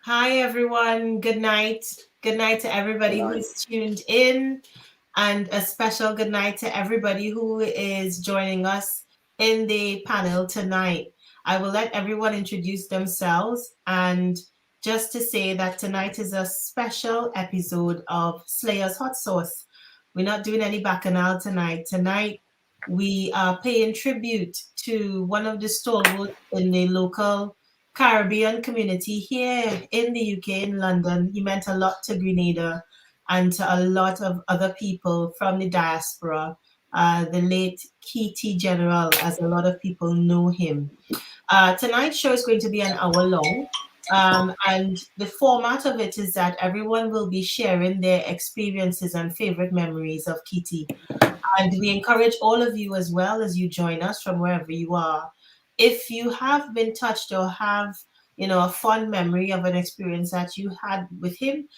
Hi, everyone. Good night. Good night to everybody who's tuned in, and a special good night to everybody who is joining us in the panel tonight. I will let everyone introduce themselves, and just to say that tonight is a special episode of Slayer's Hot Sauce. We're not doing any bacchanal tonight. Tonight, we are paying tribute to one of the stalwarts in the local Caribbean community here in the UK, in London. He meant a lot to Grenada and to a lot of other people from the diaspora. The late Keety General, as a lot of people know him. Tonight's show is going to be an hour long. And the format of it is that everyone will be sharing their experiences and favorite memories of Keety. And we encourage all of you as well as you join us from wherever you are. If you have been touched or have, a fond memory of an experience that you had with him,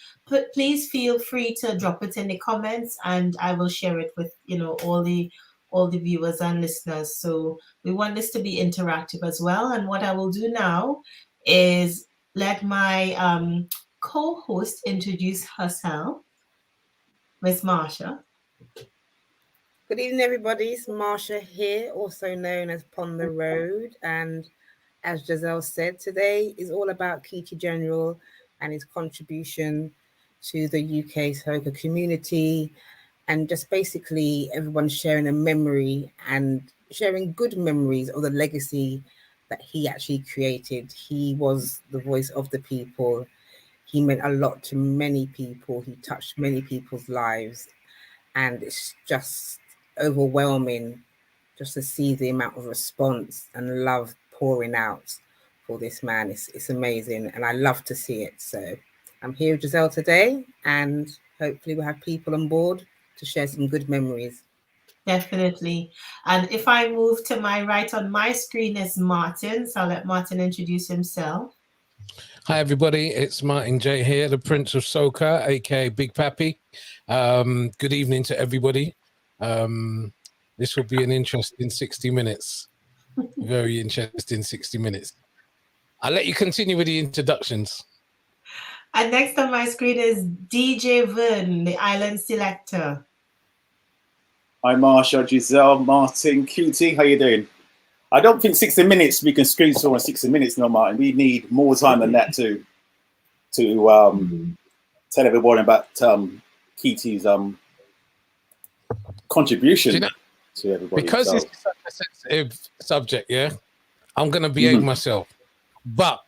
please feel free to drop it in the comments, and I will share it with, all the viewers and listeners. So we want this to be interactive as well. And what I will do now is let my co-host introduce herself, Miss Marsha. Good evening, everybody. It's Marsha here, also known as Pon the Road. And as Giselle said, today is all about Keety General and his contribution to the UK soca community, and just basically everyone sharing a memory and sharing good memories of the legacy that he actually created. He was the voice of the people. He meant a lot to many people. He touched many people's lives. And it's just overwhelming just to see the amount of response and love pouring out for this man. It's amazing, and I love to see it. So I'm here with Giselle today, and hopefully we'll have people on board to share some good memories. Definitely. And if I move to my right on my screen is Martin, so I'll let Martin introduce himself. Hi, everybody. It's Martin J here, the Prince of Soca, aka Big Pappy. Good evening to everybody. This will be an interesting 60 minutes. Very interesting 60 minutes. I'll let you continue with the introductions. And next on my screen is DJ Vern, the Island Selector. Hi, Marsha, Giselle, Martin, Keety. How you doing? I don't think 60 minutes we can screen saw in 60 minutes, no, Martin. We need more time than that to tell everyone about Keety's contribution to everybody. Because it's such a sensitive subject, yeah, I'm going to behave myself. But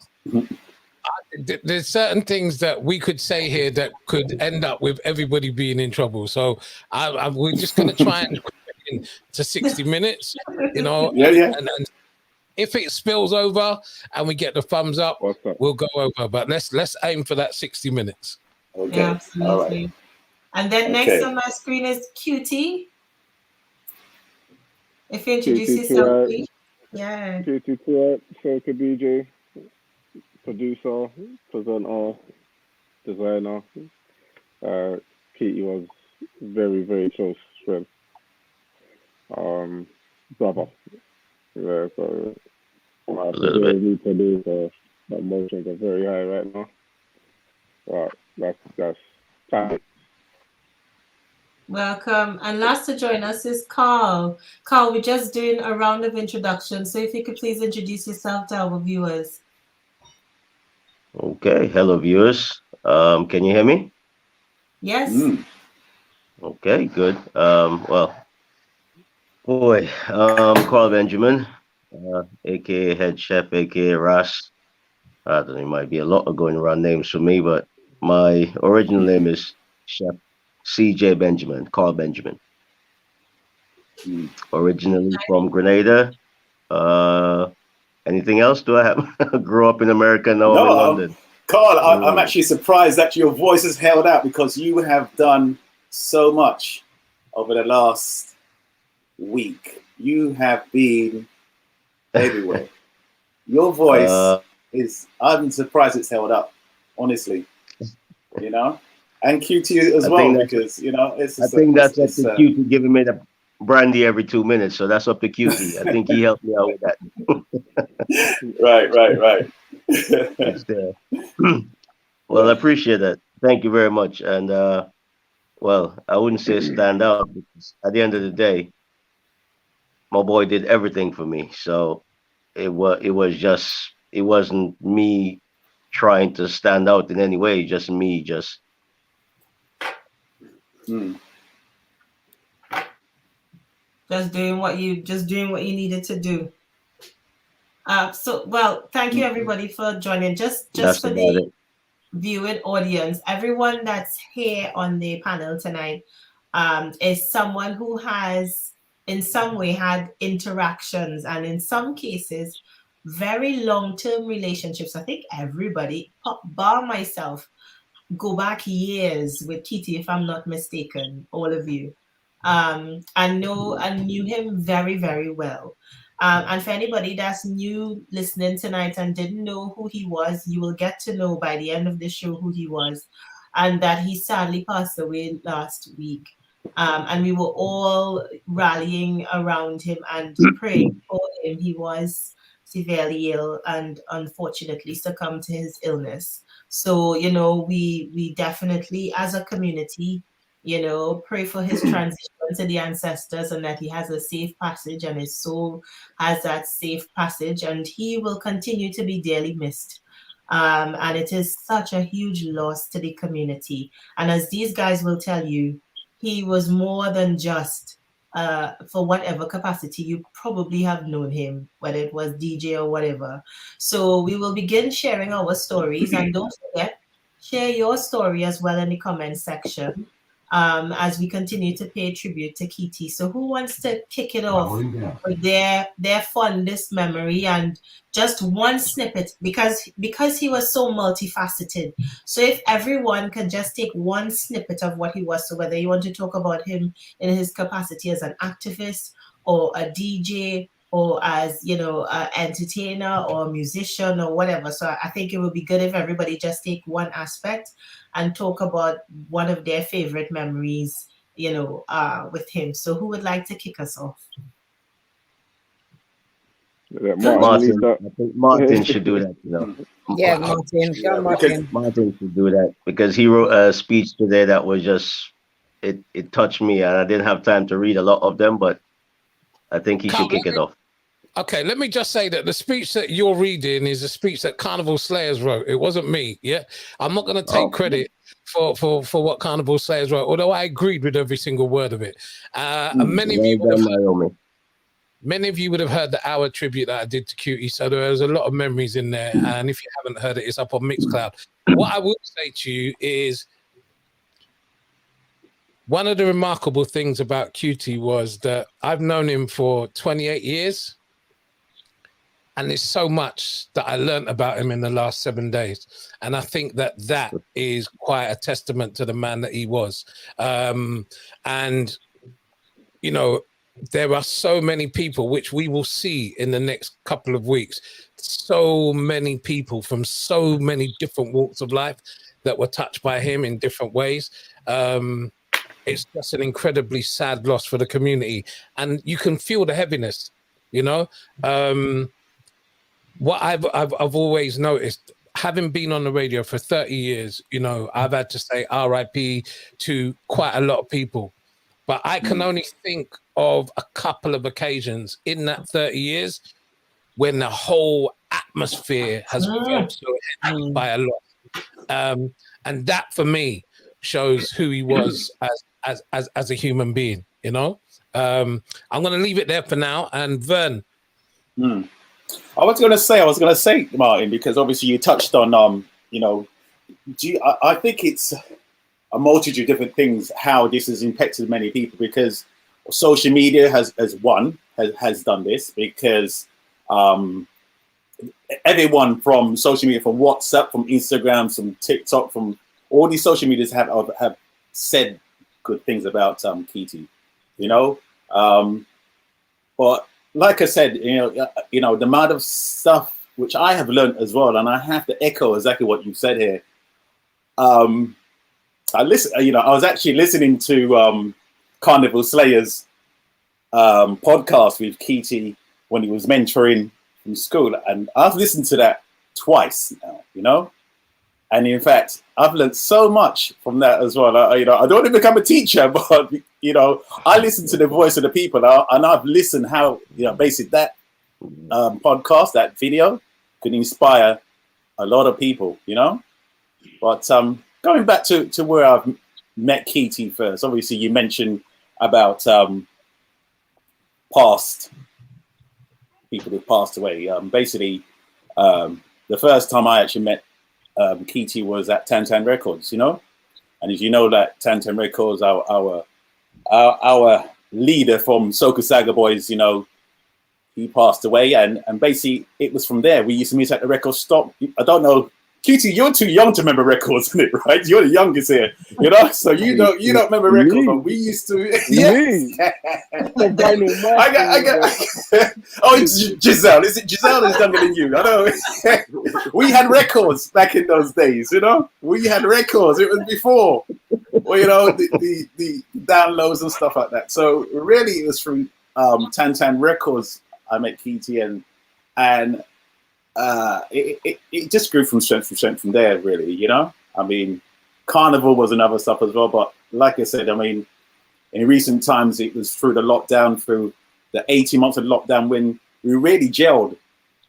there's certain things that we could say here that could end up with everybody being in trouble. So we're just going to try and to 60 minutes, Yeah. And if it spills over and we get the thumbs up, we'll go over. But let's aim for that 60 minutes. Okay. Yeah, absolutely. All right. And then next on my screen is Keety. If you introduce yourself, please. Yeah. Keety, Soca DJ, producer, presenter, designer. Keety was very, very close friend. Brother. Yeah, so my new producer, my emotions are very high right now. But that's time. Welcome. And last to join us is Carl. Carl, we're just doing a round of introductions. So if you could please introduce yourself to our viewers. Okay. Hello, viewers. Can you hear me? Yes. Okay, good. Carl Benjamin, aka Head Chef, aka Ras. I don't know, it might be a lot of going around names for me, but my original name is Chef CJ Benjamin, Carl Benjamin. Originally from Grenada. Anything else? Do I have grew up in America, now I'm in London? Carl, I'm actually surprised that your voice has held out, because you have done so much over the last week. You have been everywhere. Your voice I'm surprised it's held up, honestly. And Keety as well, because I think that's up to Keety giving me the brandy every 2 minutes, so that's up to Keety. I think he helped me out with that. Right. Well, I appreciate that. Thank you very much. And well, I wouldn't say stand out because at the end of the day, my boy did everything for me. So it wasn't me trying to stand out in any way, just me just just doing what you needed to do. So well, thank you everybody for joining. Just that's for about the it. viewing audience, everyone that's here on the panel tonight is someone who has in some way had interactions and in some cases very long-term relationships. I think everybody, bar myself, go back years with Keety, if I'm not mistaken, all of you. I knew him very, very well. And for anybody that's new listening tonight and didn't know who he was, you will get to know by the end of the show who he was, and that he sadly passed away last week. And we were all rallying around him and praying for him. He was severely ill and unfortunately succumbed to his illness. So, we definitely, as a community, pray for his transition to the ancestors and that he has a safe passage and his soul has that safe passage, and he will continue to be dearly missed. And it is such a huge loss to the community. And as these guys will tell you, he was more than just for whatever capacity you probably have known him, whether it was DJ or whatever. So we will begin sharing our stories, and don't forget, share your story as well in the comment section as we continue to pay tribute to Keety. So who wants to kick it off with their fondest memory and just one snippet, because he was so multifaceted. So if everyone can just take one snippet of what he was, so whether you want to talk about him in his capacity as an activist or a DJ or as an entertainer or a musician or whatever. So I think it would be good if everybody just take one aspect and talk about one of their favorite memories, with him. So who would like to kick us off? Martin, I think Martin should do that. Yeah, Martin. Go, Martin. Martin should do that because he wrote a speech today that was just it touched me, and I didn't have time to read a lot of them, but I think he should kick it off. Okay, let me just say that the speech that you're reading is a speech that Carnival Slayers wrote. It wasn't me. Yeah, I'm not going to take credit for what Carnival Slayers wrote, although I agreed with every single word of it. Many of you would have heard the hour tribute that I did to Keety, so there was a lot of memories in there. And if you haven't heard it, it's up on Mixcloud. What I will say to you is, one of the remarkable things about Keety was that I've known him for 28 years. And there's so much that I learned about him in the last 7 days. And I think that is quite a testament to the man that he was. And, there are so many people, which we will see in the next couple of weeks, so many people from so many different walks of life that were touched by him in different ways. It's just an incredibly sad loss for the community. And you can feel the heaviness, what I've always noticed, having been on the radio for 30 years, I've had to say RIP to quite a lot of people. But I can only think of a couple of occasions in that 30 years when the whole atmosphere has felt so heavy by a lot. And that for me shows who he was as a human being, I'm going to leave it there for now. And Vern. I was going to say, Martin, because obviously you touched on, I think it's a multitude of different things, how this has impacted many people, because social media has done this, because everyone from social media, from WhatsApp, from Instagram, from TikTok, from all these social medias have said good things about Keety, but like I said, the amount of stuff which I have learned as well, and I have to echo exactly what you said here. I was actually listening to Carnival Slayers podcast with Keety when he was mentoring in school, and I've listened to that twice now, And in fact, I've learned so much from that as well. I don't want to become a teacher, but I listen to the voice of the people, and I've listened how basically that podcast, that video, could inspire a lot of people. But going back to where I've met Keety first, obviously you mentioned about past people who passed away. Basically, the first time I actually met Keety was at Tantan Records, and as you know, that Tantan Records, our leader from Soca Saga Boys, he passed away, and basically it was from there. We used to meet at the record stop. I don't know, Keety, you're too young to remember records, isn't it? Right? You're the youngest here, so you don't remember records, but we used to. Yes. I got. Oh, it's Giselle. Is it Giselle is younger than you? I know. We had records back in those days. We had records. It was before, the downloads and stuff like that. So really, it was through Tantan Records I met Keety, and it just grew from strength to strength from there, really. I mean, Carnival was another stuff as well, but like I said, I mean, in recent times it was through the lockdown, through the 18 months of lockdown, when we really gelled,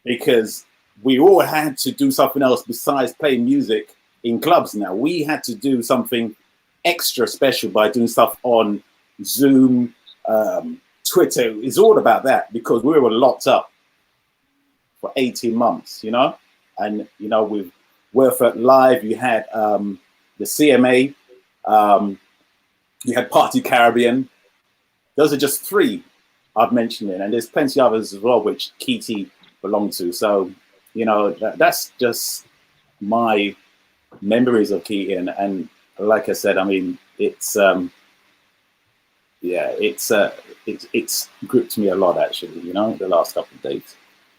because we all had to do something else besides playing music in clubs. Now we had to do something extra special by doing stuff on Zoom, Twitter. It's all about that, because we were locked up for 18 months, and with Worth Live, you had the CMA, you had Party Caribbean. Those are just three I've mentioned it, and there's plenty others as well which Keety belonged to. So that's just my memories of Keety, and like I said, I mean, it's gripped me a lot, actually, the last couple of days.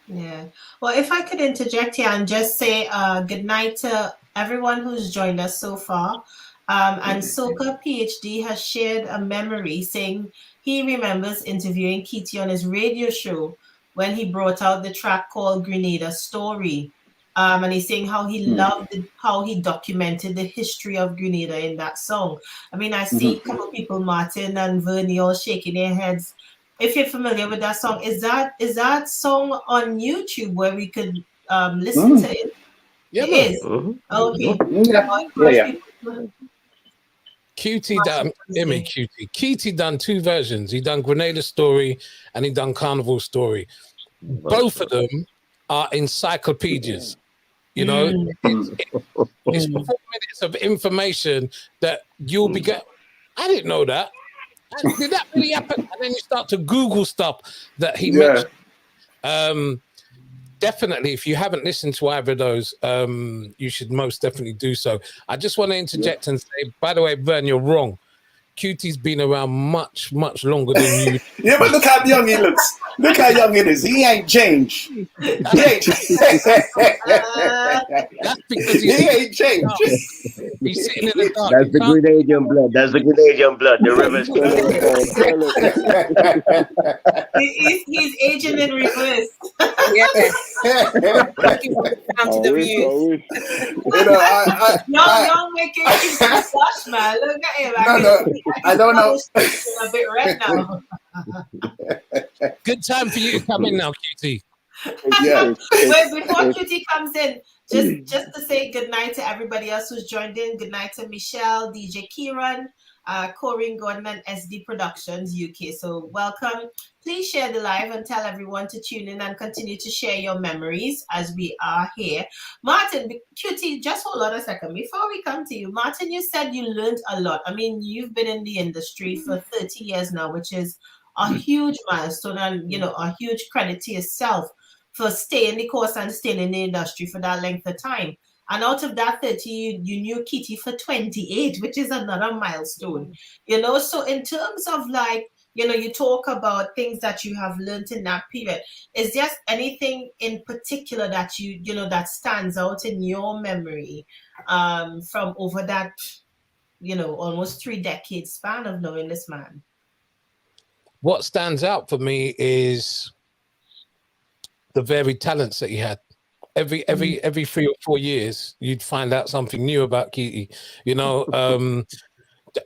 Yeah. Well, if I could interject here and just say good night to everyone who's joined us so far. And Soca PhD has shared a memory saying he remembers interviewing Keety on his radio show when he brought out the track called Grenada Story. And he's saying how he loved how he documented the history of Grenada in that song. I mean, I see a couple people, Martin and Vernie, all shaking their heads. If you're familiar with that song, is that song on YouTube where we could listen to it? Yeah, it is. Okay. Keety done, Keety done two versions. He done Grenada Story and he done Carnival Story. Both of them are encyclopedias. It's 4 minutes of information that you'll be getting. I didn't know that. Did that really happen? And then you start to Google stuff that he mentioned. Definitely, if you haven't listened to either of those, you should most definitely do so. I just want to interject and say, by the way, Vern, you're wrong. Keety's been around much, much longer than you. Yeah, but look how young he looks. Look how young it is. He ain't changed. That's because he ain't changed. He's sitting in the dark. That's the Grenadian blood. That's the Grenadian blood. The river's he's aging in reverse. Y'all making him flush, man. Look at him. I don't know. A bit red now. Good time for you to come in now, Keety. Yeah. Wait, before Keety comes in, just to say good night to everybody else who's joined in. Good night to Michelle, DJ Kieran, Corinne Gordon, and SD Productions UK. So welcome. Please share the live and tell everyone to tune in and continue to share your memories as we are here. Martin, Keety, just hold on a second. Before we come to you, Martin, you said you learned a lot. I mean, you've been in the industry for 30 years now, which is a huge milestone and, a huge credit to yourself for staying the course and staying in the industry for that length of time. And out of that 30, you knew Keety for 28, which is another milestone. So in terms of you talk about things that you have learned in that period. Is there anything in particular that that stands out in your memory from over that, almost 3 decades span of knowing this man? What stands out for me is the varied talents that he had. every 3 or 4 years, you'd find out something new about Keety. You know,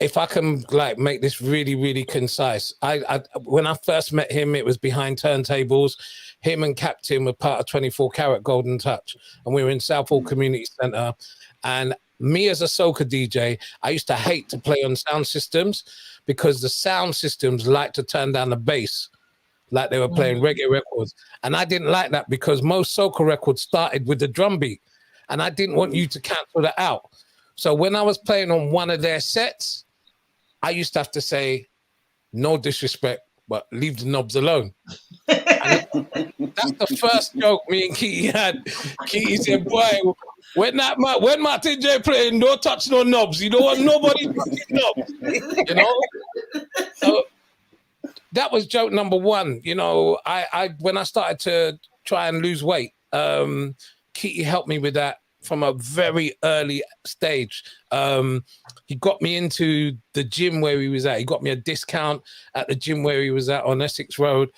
if I can like make this really, really concise, I when I first met him, it was behind turntables. Him and Captain were part of 24 Karat Golden Touch, and we were in Southall Community Centre. And me as a soca DJ, I used to hate to play on sound systems because the sound systems like to turn down the bass like they were playing reggae records. And I didn't like that because most soca records started with the drum beat, and I didn't want you to cancel that out. So when I was playing on one of their sets, I used to have to say, no disrespect, but leave the knobs alone. And that's the first joke me and Keety had. Keety said, boy, when Martin J playing, don't touch no knobs. You don't want nobody touching knobs. You know? So that was joke number one. You know, I when I started to try and lose weight, Keety helped me with that from a very early stage. He got me into the gym where he was at. He got me a discount at the gym where he was at on Essex Road.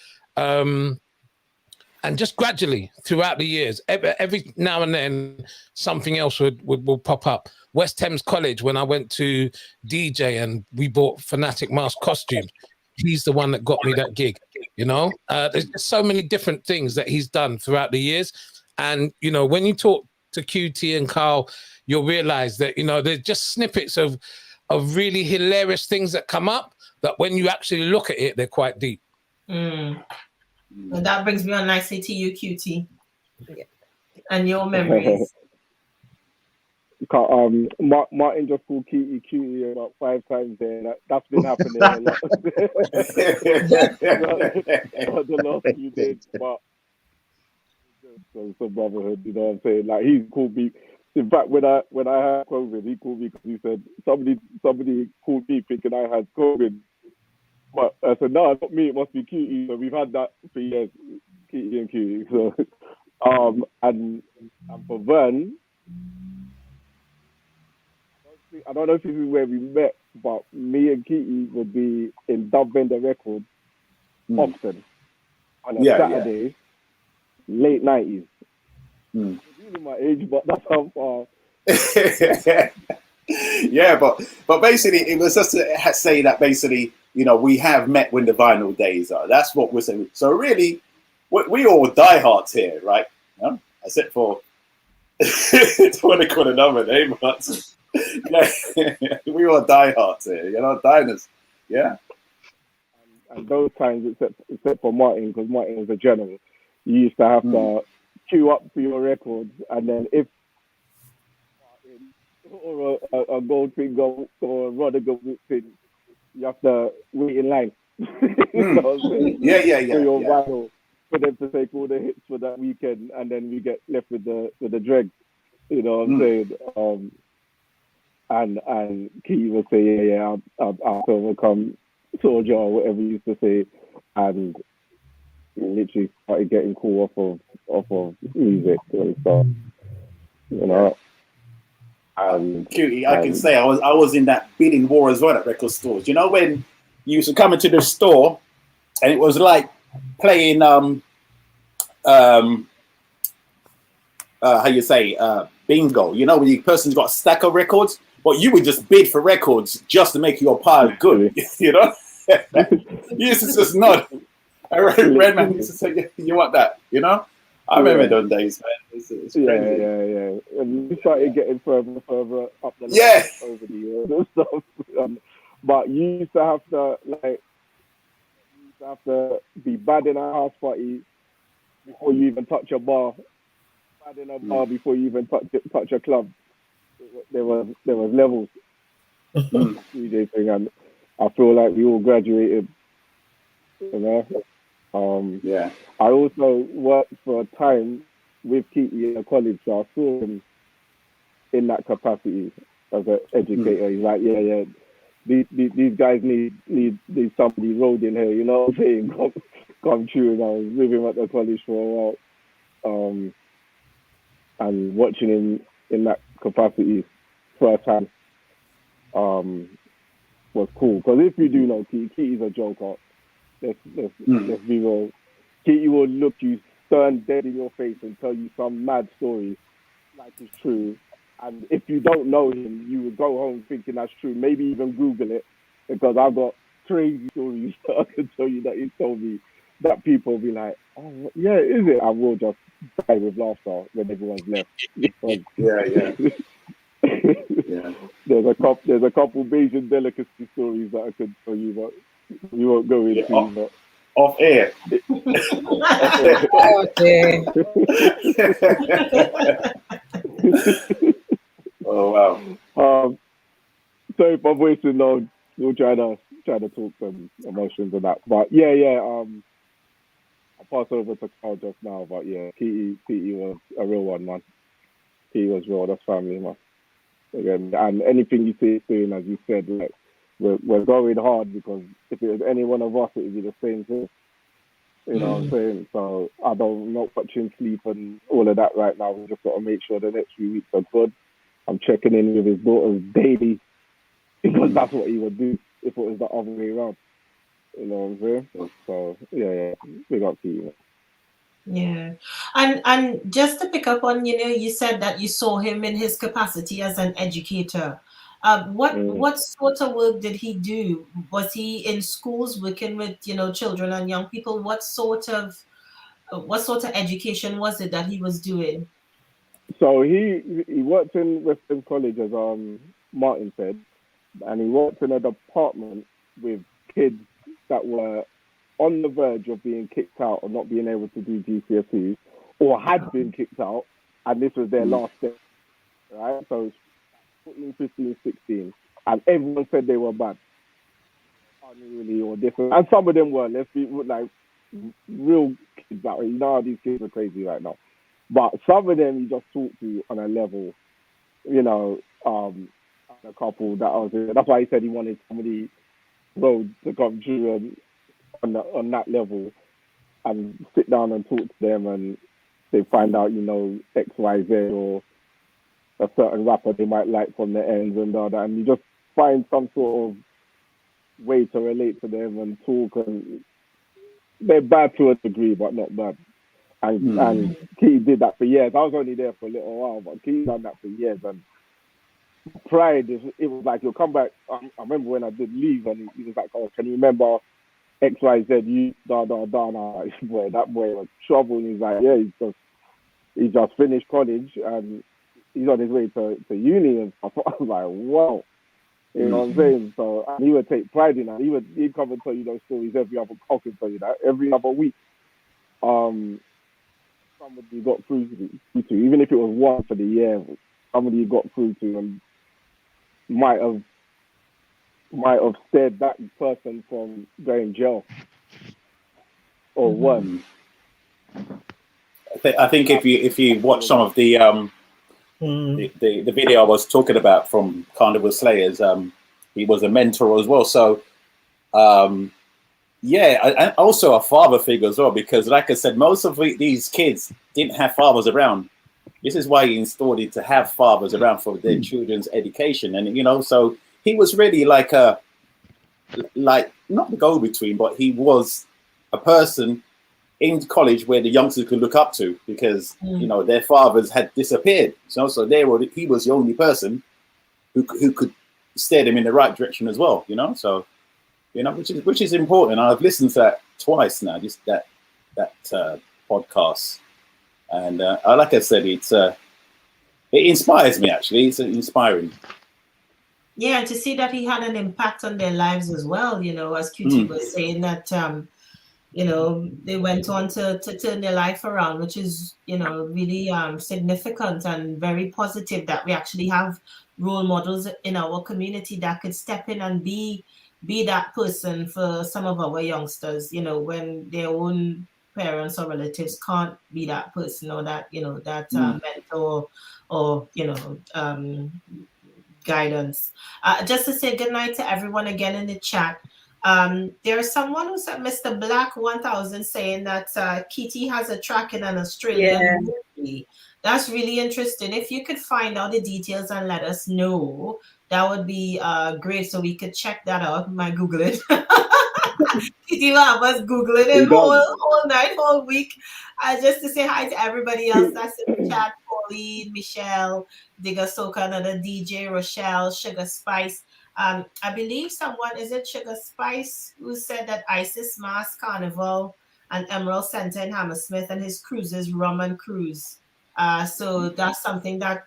And just gradually throughout the years, every now and then, something else would pop up. West Thames College, when I went to DJ and we bought Fanatic Mask costumes, he's the one that got me that gig, you know? There's just so many different things that he's done throughout the years. And, you know, when you talk to QT and Carl, you'll realize that, you know, there's just snippets of really hilarious things that come up that when you actually look at it, they're quite deep. And that brings me on nicely to you, QT, and your memories. Martin just called Keety about 5 times there. That's been happening a lot. The last few days, but some brotherhood, you know what I'm saying? Like, he called me. In fact, when I had COVID, he called me because he said somebody called me thinking I had COVID. But I said, no, not me. It must be Keety. So we've had that for years, Keety and Keety. So, and for Vern, I don't know if this is where we met, but me and Keety would be in Dub Vendor Records often on a Saturday, late 90s. It's really my age, but that's how far. Yeah, but basically, it was just to say that basically, you know, we have met when the vinyl days are. That's what we're saying. So really, we all diehards here, right? You know? Except for, I don't want to call another name, but yeah, we all diehards here, you know, diners. Yeah. And those times, except for Martin, because Martin was a general, you used to have to queue up for your records, and then if or a gold finger or a Rodigan thing, you have to wait in line. You know what I'm saying? Yeah. For your vinyl, for them to take all the hits for that weekend, and then we get left with the dregs. You know what I'm saying? And Keety would say, I'll overcome soldier or whatever he used to say, and literally started getting cool off of music and stuff. You know. Cutie, I can say I was in that bidding war as well at record stores. You know, when you used to come into the store and it was like playing how you say bingo. You know, when the person's got a stack of records, but you would just bid for records just to make your pile good. You know, you used to just nod. Red man used to say, "You want that?" You know. I remember those days, man. It's crazy. Yeah. And we started getting further up the line over the years and stuff. But you used to have to be bad in a house party before you even touch a bar. Bad in a bar before you even touch a club. There was levels. DJ thing, and I feel like we all graduated. You know. I also worked for a time with Keety in college, so I saw him in that capacity as an educator. He's like, these guys need somebody rolled in here, you know what I'm saying? Come true. And I was with him at the college for a while, and watching him in that capacity firsthand was cool. Because if you do know Keety's a joker. Let's be real. Keety will look you turn dead in your face and tell you some mad story like it's true. And if you don't know him, you would go home thinking that's true. Maybe even Google it, because I've got crazy stories that I can tell you that he told me that people will be like, oh, yeah, is it? And we'll just die with laughter when everyone's left. Yeah. There's a couple Bayesian delicacy stories that I could tell you, but we won't go into. But off air. Oh dear. Oh wow. So if my voice is low, we'll try to talk some emotions and that. But yeah. I'll pass over to Carl just now. But yeah, Keety was a real one, man. Keety was real. That's family, man. Again, and anything you see doing, as you said, like we're going hard, because if it was any one of us, it would be the same thing. You know what I'm saying? So I'm not watching sleep and all of that right now. We just got to make sure the next few weeks are good. I'm checking in with his daughters daily, because that's what he would do if it was the other way around. You know what I'm saying? So yeah, big up to you. Yeah, and just to pick up on, you said that you saw him in his capacity as an educator. What sort of work did he do? Was he in schools working with children and young people? What sort of education was it that he was doing? So he worked in Western College, as Martin said, and he worked in a department with kids that were on the verge of being kicked out or not being able to do GCSEs, or had been kicked out, and this was their last step, right? So it's 14, 15, 16, and everyone said they were bad, unruly or different, and some of them were. Let's be like real kids out. You know how these kids are crazy right now, but some of them you just talk to on a level, a couple that I was in. That's why he said he wanted somebody road to come through and on that level and sit down and talk to them, and they find out, X, Y, Z, or a certain rapper they might like from the ends and all that, and you just find some sort of way to relate to them and talk, and they're bad to a degree, but not bad. And Keety did that for years. I was only there for a little while, but Keety done that for years, and pride it was like, you'll come back. I remember when I did leave, and he was like, oh, can you remember X, Y, Z, you da. Like, boy, that boy was trouble. And he's like, yeah, he just finished college and he's on his way to uni and stuff. I was like, wow, you know what I'm saying? So, and he would take pride in that. He'd come and tell you those stories every other. I can tell you that every other week. Somebody got through to, even if it was one for the year, somebody got through to and might have steered that person from going jail or worse. I think if you watch some of the video I was talking about from Carnival Slayers, he was a mentor as well. So and also a father figure as well, because like I said, most of these kids didn't have fathers around. This is why he installed it, to have fathers around for their children's education. And so he was really like not the go-between, but he was a person in college where the youngsters could look up to, because their fathers had disappeared. So he was the only person who could steer them in the right direction as well. So which is important. I've listened to that twice now, just that podcast, and like I said, it inspires me. Actually, it's inspiring. Yeah, to see that he had an impact on their lives as well, as Keety was saying, that they went on to turn their life around, which is really significant and very positive, that we actually have role models in our community that could step in and be that person for some of our youngsters, when their own parents or relatives can't be that person, or that mentor, or guidance. Just to say good night to everyone again in the chat. There's someone who said, Mr. Black 1000, saying that Keety has a track in an Australian movie. That's really interesting. If you could find out the details and let us know, that would be great, so we could check that out. We might Google it. Keety will have us Googling it all night, all week. Just to say hi to everybody else that's in the chat: Pauline, Michelle, Digger Soka, another DJ, Rochelle, Sugar Spice. I believe someone, is it Sugar Spice, who said that Isis Mask Carnival and Emerald Center in Hammersmith and his cruises, Rum and Cruise. So that's something that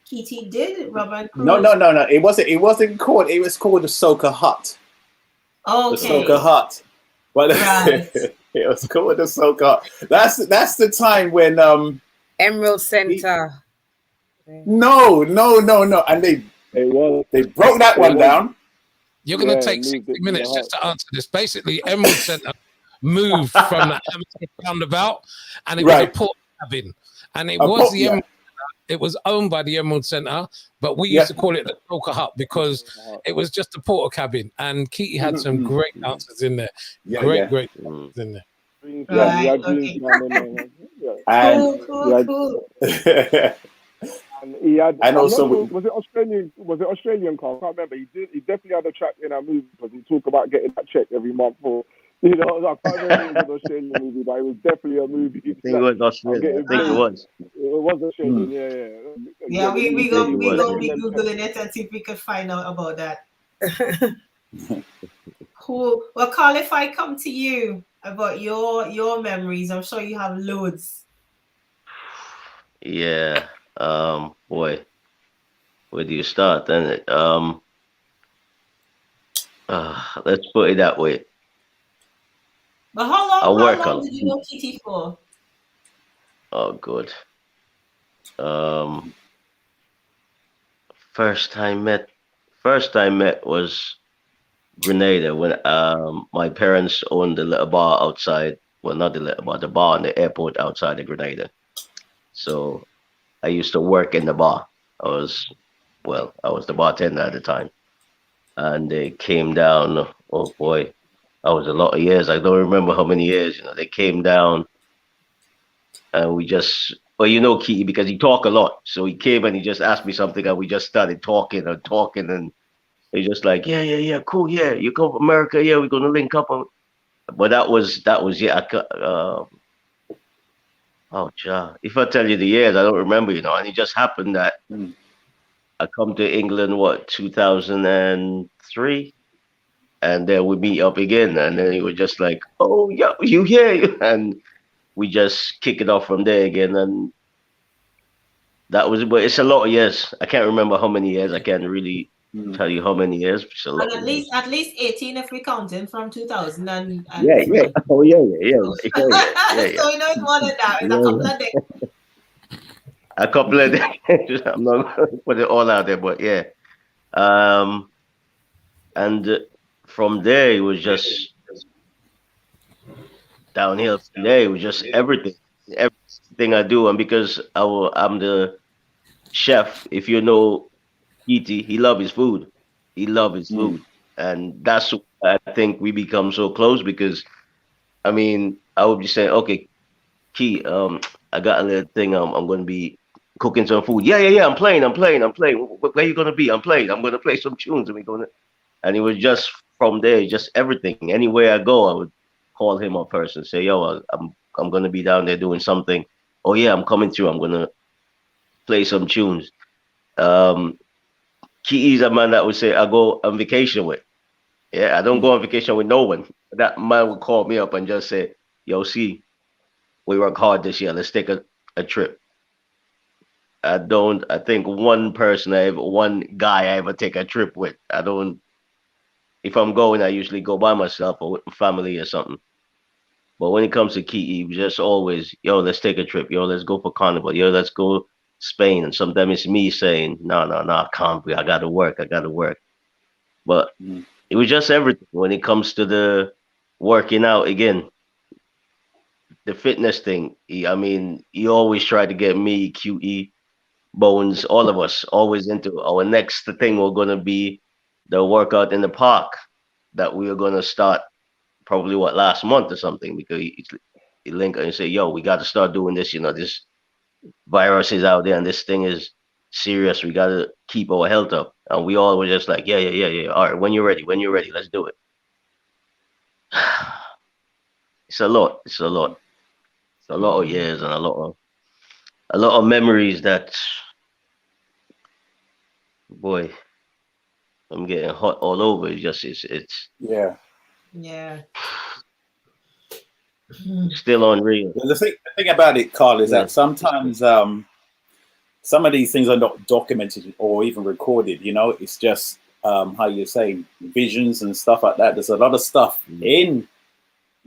Keety did, Rum and No, Cruise. no, no, no. It wasn't called. It was called the Soca Hut. Okay. The Soca Hut. But Right. it was called the Soca Hut. That's the time when Emerald Center. no. And they broke that one down. You're going to take 60 minutes just to answer this. Basically, Emerald Center moved from the Hammersmith roundabout, and it was a port cabin, and it was the Emerald. It was owned by the Emerald Center, but we used to call it the Soca Hut because it was just a porter cabin. And Keety had some great dancers in there. Great dancers in there. Right. Okay. Cool. And he had, and also, was it Australian? Was it Australian car? I can't remember. He definitely had a track in our movie because he talked about getting that check every month for. You know, I can't remember if it was an Australian movie, but it was definitely a movie. I think it was Australian. I think it was. It was Australian, Yeah, we Googling it and see if we could find out about that. Cool. Well, Carl, if I come to you about your memories, I'm sure you have loads. Yeah. Boy, where do you start then? Let's put it that way. But how long did you know Keety for? Oh, good. First time met was Grenada when my parents owned a little bar outside. Well, not the little bar, the bar in the airport outside of Grenada. So I used to work in the bar. I was the bartender at the time. And they came down, oh boy, that was a lot of years. I don't remember how many years, they came down and we just, Keety, because he talk a lot. So he came and he just asked me something and we just started talking and he's just like, yeah, cool, yeah, you come from America, yeah, we're going to link up. But that was, yeah, if I tell you the years, I don't remember, and it just happened that I come to England, 2003? And then we meet up again, and then he was just like, "Oh, yeah, you here?" And we just kick it off from there again. And that was, but it's a lot of years. I can't remember how many years. I can't really tell you how many years. It's a lot. And at least 18 if we count in from 2000 and yeah. Oh yeah. So we know it's more than that. It's a couple of decades. A couple of decades. I'm not going to put it all out there, but yeah. And from there, it was just downhill. From there, it was just everything I do. And because I'm the chef, if you know Keety, he loves his food. And that's why I think we become so close because, I would be saying, okay, Key, I got a little thing. I'm going to be cooking some food. Yeah. I'm playing. Where you going to be? I'm playing. I'm going to play some tunes. And it was just from there, just everything. Anywhere I go, I would call him up first and say, yo, I'm going to be down there doing something. Oh, yeah, I'm coming through. I'm going to play some tunes. Keety's a man that would say, I go on vacation with. Yeah, I don't go on vacation with no one. That man would call me up and just say, yo, see, we work hard this year. Let's take a trip. I think one guy I ever take a trip with. If I'm going, I usually go by myself or with my family or something. But when it comes to Keety, just always, yo, let's take a trip. Yo, let's go for carnival. Yo, let's go Spain. And sometimes it's me saying, no, I can't. I got to work. But it was just everything. When it comes to the working out, again, the fitness thing, he always tried to get me, QE, Bones, all of us, always into our next thing. We're going to be the workout in the park that we were going to start probably last month or something, because he link and say, yo, we got to start doing this. This virus is out there and this thing is serious. We got to keep our health up. And we all were just like, yeah. All right, when you're ready, let's do it. It's a lot. a lot of years and a lot of memories that, boy, I'm getting hot all over. It's Yeah. Yeah. still unreal. The thing about it, Carl, is Yeah. that sometimes some of these things are not documented or even recorded. You know, it's just how you say visions and stuff like that. There's a lot of stuff in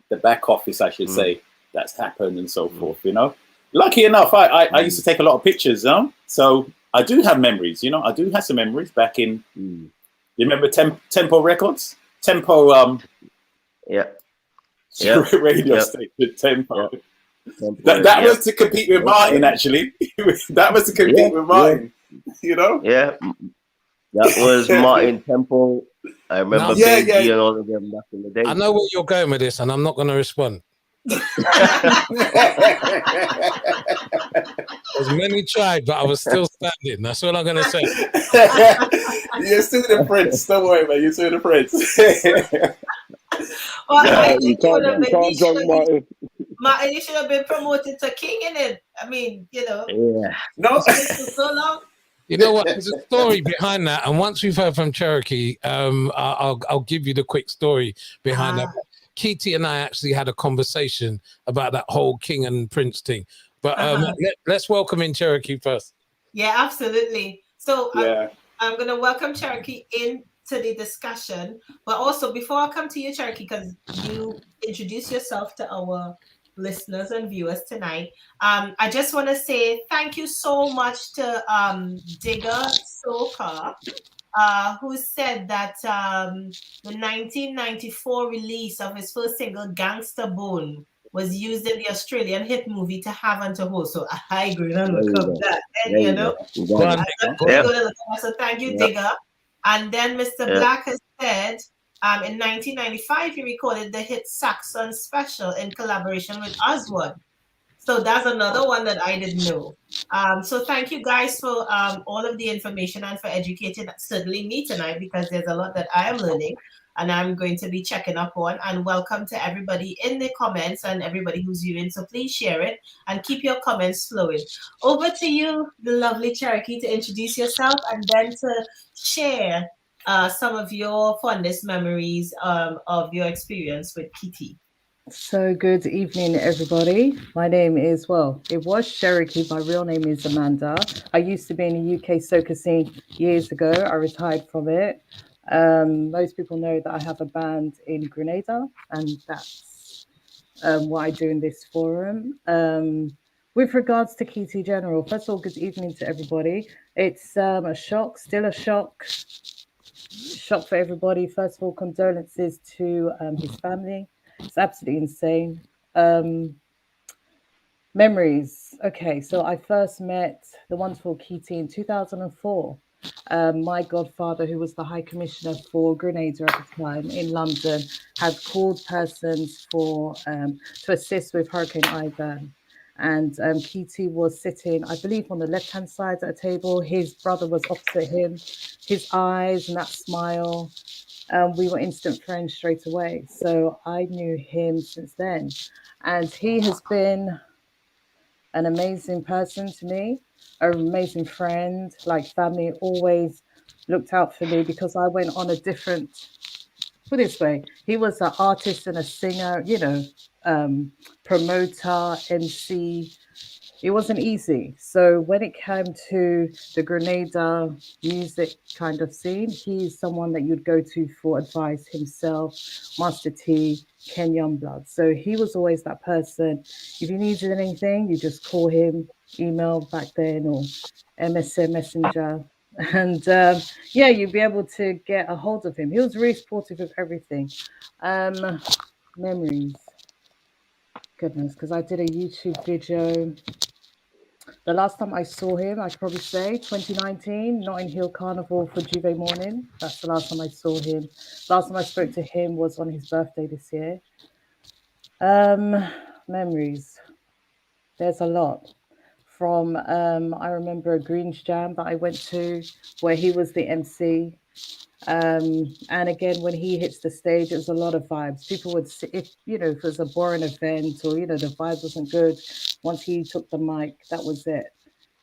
the back office, I should say, that's happened and so forth. You know, lucky enough, I used to take a lot of pictures. So I do have memories. You know, I do have some memories back in. You remember Tempo Records? Tempo. Yeah. Radio station Tempo. Yep. That was to compete with Martin, actually. That was to compete with Martin. You know? Yeah. That was Martin Temple. I remember Big G and all of them back in the day. I know where you're going with this, and I'm not going to respond. As many tried, but I was still standing. That's all I'm going to say. You're still the prince. Don't worry, man. You're still the prince. Well, Yeah, I you think can't drunk Martin. Martin, you should have been promoted to king in it. I mean, you know. Yeah. No. For so long. You know what? There's a story behind that, and once we've heard from Cherokee, I'll give you the quick story behind that. Keety and I actually had a conversation about that whole king and prince thing. But let's welcome in Cherokee first. Yeah, absolutely. So Yeah. I'm going to welcome Cherokee into the discussion. But also, before I come to you, Cherokee, because you introduce yourself to our listeners and viewers tonight, I just want to say thank you so much to Digger Soka, who said that the 1994 release of his first single, Gangsta Bone, was used in the Australian hit movie To Have and To Hold. So I agree and look up that. And you know, so thank you, Digger. And then Mr. Black has said in 1995 he recorded the hit Saxon Special in collaboration with Oswald. So that's another one that I didn't know. So thank you guys for all of the information and for educating certainly me tonight, because there's a lot that I am learning and I'm going to be checking up on. And welcome to everybody in the comments and everybody who's viewing. So please share it and keep your comments flowing. Over to you, the lovely Cherokee, to introduce yourself and then to share some of your fondest memories of your experience with Keety. So good evening, everybody. My name is, it was Cherokee. My real name is Amanda. I used to be in the UK soca scene years ago. I retired from it. Most people know that I have a band in Grenada, and that's what I do in this forum. With regards to Keety General, first of all, good evening to everybody. It's a shock, still a shock for everybody. First of all, condolences to his family. It's absolutely insane. Memories. Okay, so I first met the wonderful Keety in 2004. My godfather, who was the High Commissioner for Grenada at the time in London, had called persons to assist with Hurricane Ivan. And Keety was sitting, I believe, on the left-hand side at a table. His brother was opposite him. His eyes and that smile. We were instant friends straight away. So I knew him since then. And he has been an amazing person to me, an amazing friend, like family, always looked out for me because I went on a different, put it this way, he was an artist and a singer, promoter, MC. It wasn't easy. So when it came to the Grenada music kind of scene, he's someone that you'd go to for advice himself, Master T, Ken Youngblood. So he was always that person. If you needed anything, you just call him, email back then, or MSN Messenger. And you'd be able to get a hold of him. He was really supportive of everything. Memories. Goodness, because I did a YouTube video. The last time I saw him, I could probably say 2019, Notting Hill Carnival for Juve Morning. That's the last time I saw him. Last time I spoke to him was on his birthday this year. Memories. There's a lot. From I remember a Greens Jam that I went to where he was the MC. And again, when he hits the stage, it was a lot of vibes. People would, if it was a boring event or the vibe wasn't good, once he took the mic, that was it.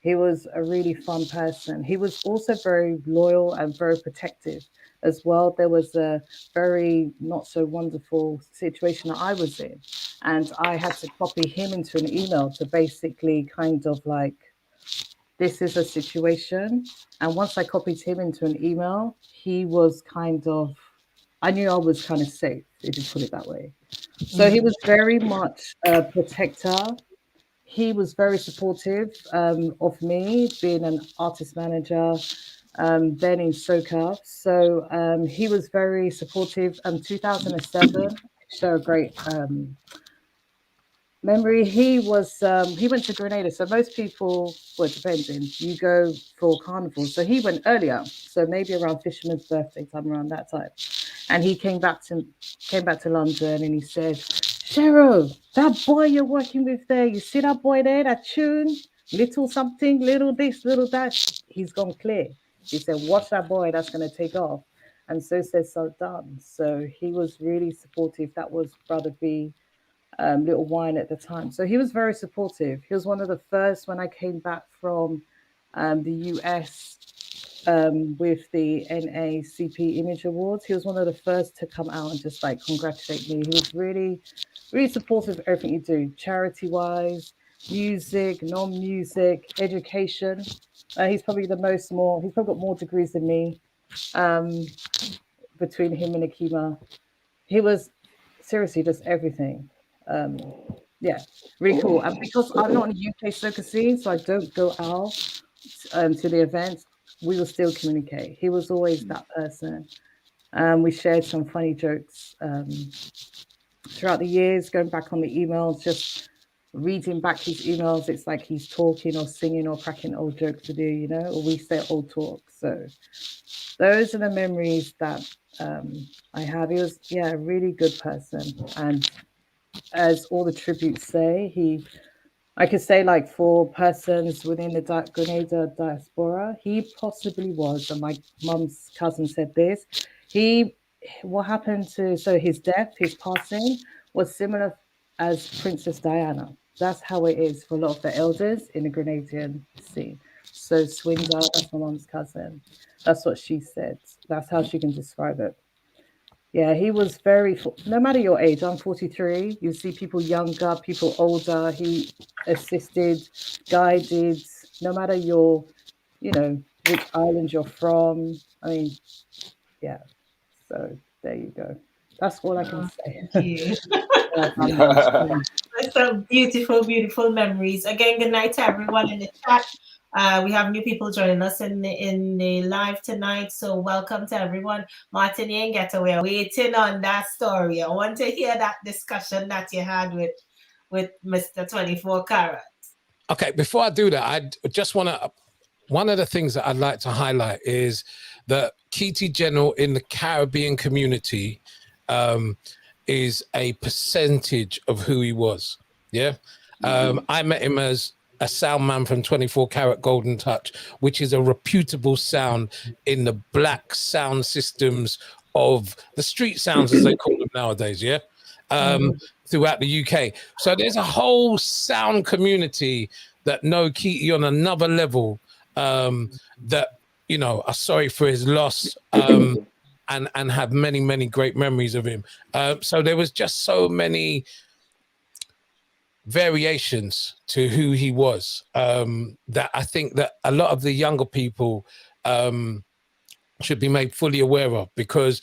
He was a really fun person. He was also very loyal and very protective as well. There was a very not so wonderful situation that I was in, and I had to copy him into an email to basically kind of like, this is a situation. And once I copied him into an email, he was kind of, I knew I was kind of safe, if you put it that way. So he was very much a protector. He was very supportive of me being an artist manager, then in Soca. So he was very supportive. 2007, show a great memory. He went to Grenada. So most people, well, depending, you go for carnival. So he went earlier. So maybe around Fisherman's birthday time, around that time. And he came back to London, and he said, Cheryl, that boy you're working with there, you see that boy there, that tune, little something, little this, little that, he's gone clear. He said, watch that boy, that's going to take off. And so said, so done. So he was really supportive. That was Brother B, Little Wine at the time. So he was very supportive. He was one of the first when I came back from the US with the NACP Image Awards. He was one of the first to come out and just like congratulate me. He was really, really supportive of everything you do, charity-wise, music, non-music, education. He's probably he's probably got more degrees than me between him and Akima. He was seriously just everything. Yeah, really cool. And because I'm not in the UK soca scene, so I don't go out to the events, we will still communicate. He was always that person. We shared some funny jokes throughout the years, going back on the emails, just reading back his emails. It's like he's talking or singing or cracking old jokes with you, or we say old talk. So those are the memories that I have. He was, a really good person. And as all the tributes say, I could say, like, for persons within the Grenada diaspora, he possibly was, and my mum's cousin said this, what happened to, so his death, his passing, was similar as Princess Diana. That's how it is for a lot of the elders in the Grenadian scene. So Swindler, that's my mum's cousin. That's what she said. That's how she can describe it. Yeah, he was no matter your age, I'm 43, you see people younger, people older, he assisted, guided, no matter which island you're from. I mean, yeah, so there you go. That's all I can say. Thank you. That's some beautiful, beautiful memories. Again, good night to everyone in the chat. We have new people joining us in the live tonight, so welcome to everyone. Martin, you ain't get away. Waiting on that story. I want to hear that discussion that you had with Mr. 24 Karat. Okay, before I do that, I just want to. One of the things that I'd like to highlight is that Keety General in the Caribbean community is a percentage of who he was. Yeah, I met him as a sound man from 24 Karat Golden Touch, which is a reputable sound in the black sound systems of the street sounds, as they call them nowadays, yeah, throughout the UK. So there's a whole sound community that know Keety on another level, that, are sorry for his loss, and have many, many great memories of him. So there was just so many variations to who he was, that I think that a lot of the younger people should be made fully aware of, because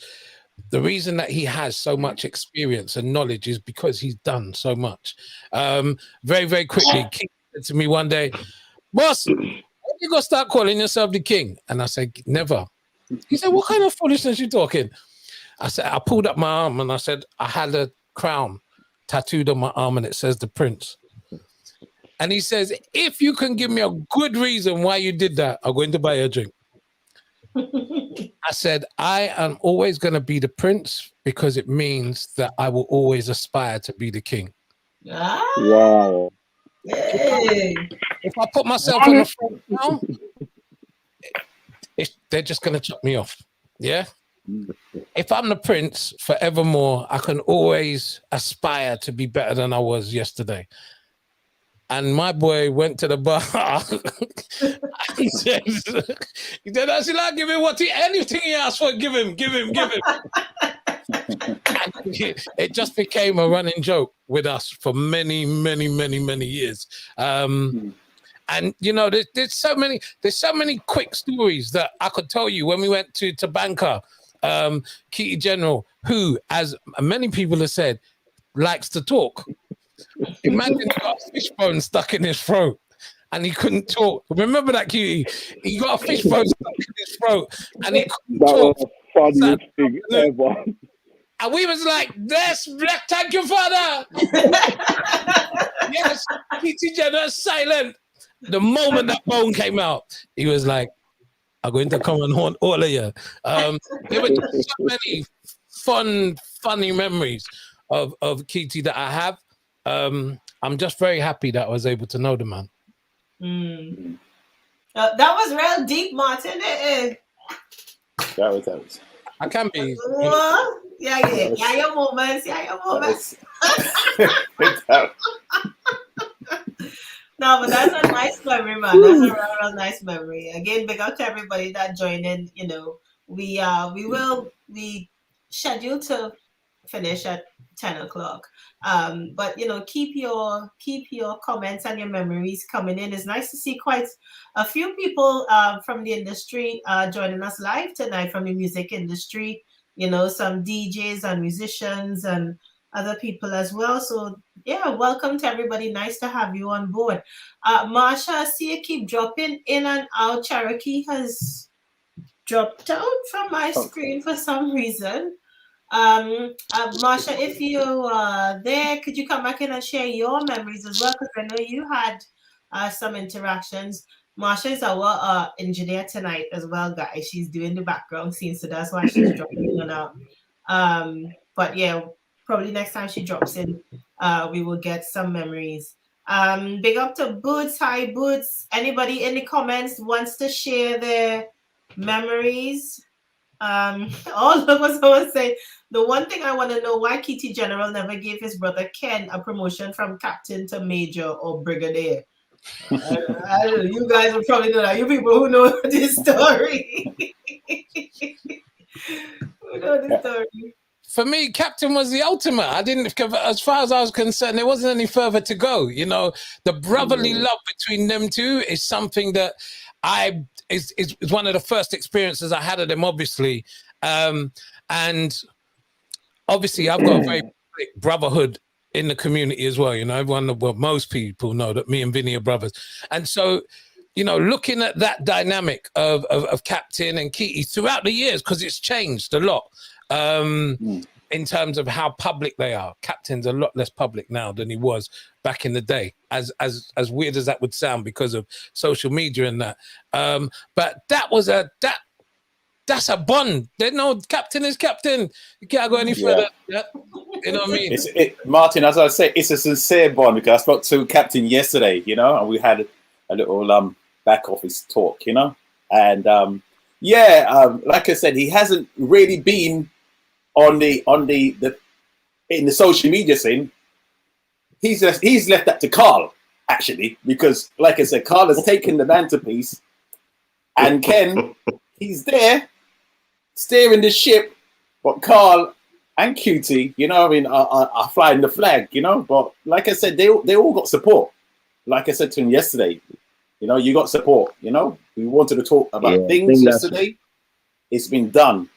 the reason that he has so much experience and knowledge is because he's done so much. Very, very quickly, King said to me one day, boss, when you gonna start calling yourself the king? And I said, never. He said, what kind of foolishness you talking? I said, I pulled up my arm and I said, I had a crown tattooed on my arm and it says the prince. And he says, if you can give me a good reason why you did that, I'm going to buy you a drink. I said, I am always going to be the prince because it means that I will always aspire to be the king. Wow. If I put myself on the front now, they're just going to chop me off. Yeah. Mm. If I'm the prince forevermore, I can always aspire to be better than I was yesterday. And my boy went to the bar. he said, I said, I'll give him anything he asked for, give him. It just became a running joke with us for many years. And you know, there's so many quick stories that I could tell you when we went to Banker, Keety General, who, as many people have said, likes to talk. Imagine he got a fishbone stuck in his throat and he couldn't talk. Remember that, Keety? He got a fishbone stuck in his throat and he couldn't That talk. was the funniest thing ever. And we was like, thank you, Father. Yes, Keety General silent. The moment that bone came out, he was like, I'm going to come and haunt all of you. There were just so many funny memories of Keety that I have. I'm just very happy that I was able to know the man. That was real deep, Martin. That was. I can be. Yeah, your moments. No, but that's a nice memory, man. That's a real nice memory. Again, big up to everybody that joined in. You know, we scheduled to finish at 10 o'clock. But you know, keep your comments and your memories coming in. It's nice to see quite a few people from the industry joining us live tonight, from the music industry. You know, some DJs and musicians and other people as well. So yeah, welcome to everybody. Nice to have you on board. Marsha, I see you keep dropping in and out. Cherokee has dropped out from my screen for some reason. Marsha, if you there, could you come back in and share your memories as well? Because I know you had some interactions. Marsha is our engineer tonight as well, guys. She's doing the background scene, so that's why she's dropping in and out. But yeah, probably next time she drops in, we will get some memories. Big up to Boots. Hi, Boots. Anybody in the comments wants to share their memories? All of us always say the one thing I want to know, why Keety General never gave his brother Ken a promotion from captain to major or brigadier. I don't know, you guys will probably know that. You people who know this story. Who know this story? For me, captain was the ultimate. I didn't, as far as I was concerned, there wasn't any further to go. You know, the brotherly love between them two is something that is one of the first experiences I had of them, obviously. And obviously, I've got a very big brotherhood in the community as well. You know, most people know that me and Vinny are brothers. And so, you know, looking at that dynamic of Captain and Keety throughout the years, because it's changed a lot. In terms of how public they are. Captain's a lot less public now than he was back in the day, as weird as that would sound because of social media and that. But that was that's a bond. There's no captain is captain. You can't go any further. Yeah. You know what I mean? Martin, as I say, it's a sincere bond, because I spoke to Captain yesterday, you know, and we had a little back office talk, you know. And like I said, he hasn't really been on the in the social media scene. He's left that to Carl, actually, because like I said, Carl has taken the mantelpiece, and Ken, he's there steering the ship, but Carl and Keety, you know, I mean, are flying the flag, you know. But like I said, they all got support. Like I said to him yesterday, you know, you got support. You know, we wanted to talk about things yesterday. It's been done,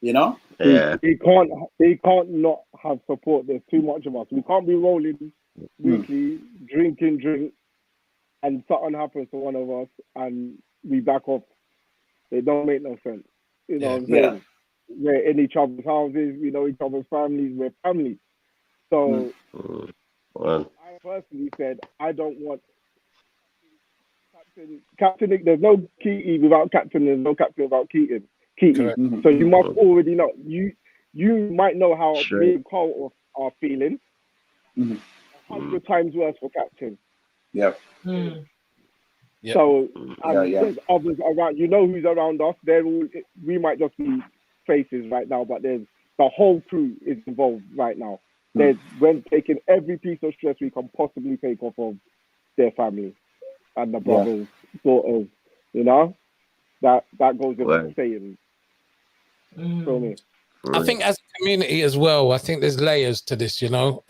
you know. Yeah. He can't not have support. There's too much of us. We can't be rolling weekly, drinking drinks, and something happens to one of us and we back off. It don't make no sense. You know what I'm saying? We're in each other's houses, we know each other's families, we're family. So I personally said I don't want Captain. There's no Keety without Captain, there's no Captain without Keety. So you must already know. You might know how me and Carl are feeling. 100 times worse for Captain. Yeah. Yeah. So Yeah, yeah. there's others around. You know who's around us. They're all. We might just be faces right now, but there's the whole crew is involved right now. We're taking every piece of stress we can possibly take off of their family and the brothers, daughters. You know, that goes without Well, saying. Feel me? I think as a community as well, I think there's layers to this, you know.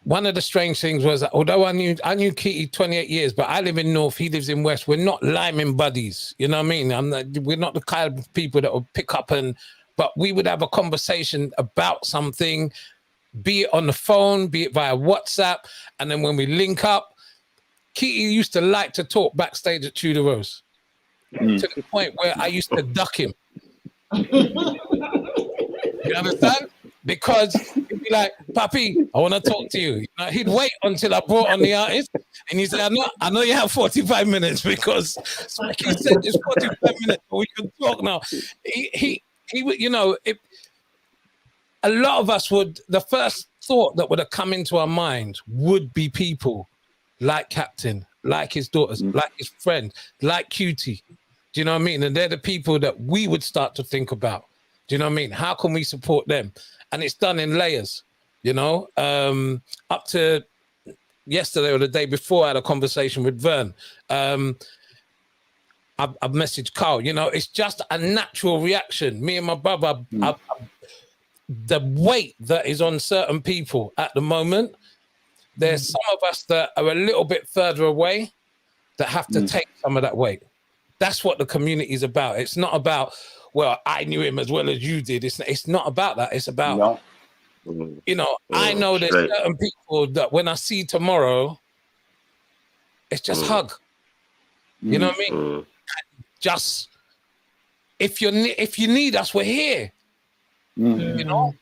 One of the strange things was, although I knew Keety 28 years, but I live in North, he lives in West. We're not liming buddies, you know what I mean? We're not the kind of people that will pick up but we would have a conversation about something, be it on the phone, be it via WhatsApp, and then when we link up, Keety used to like to talk backstage at Tudor Rose to the point where I used to duck him. You understand? Because he'd be like, Papi, I want to talk to you. He'd wait until I brought on the artist, and he said, I know you have 45 minutes because he said it's 45 minutes, but we can talk now. He would, you know, a lot of us would, the first thought that would have come into our mind would be people like Captain, like his daughters, like his friend, like Keety. Do you know what I mean? And they're the people that we would start to think about. Do you know what I mean? How can we support them? And it's done in layers, you know. Up to yesterday or the day before, I had a conversation with Vern. I've messaged Carl. You know, it's just a natural reaction. Me and my brother, the weight that is on certain people at the moment, there's some of us that are a little bit further away that have to take some of that weight. That's what the community is about. It's not about, well, I knew him as well as you did. It's not about that. It's about, you know, I know there's certain people that when I see tomorrow, it's just hug. You know what I mean? Just, if you need us, we're here. You know?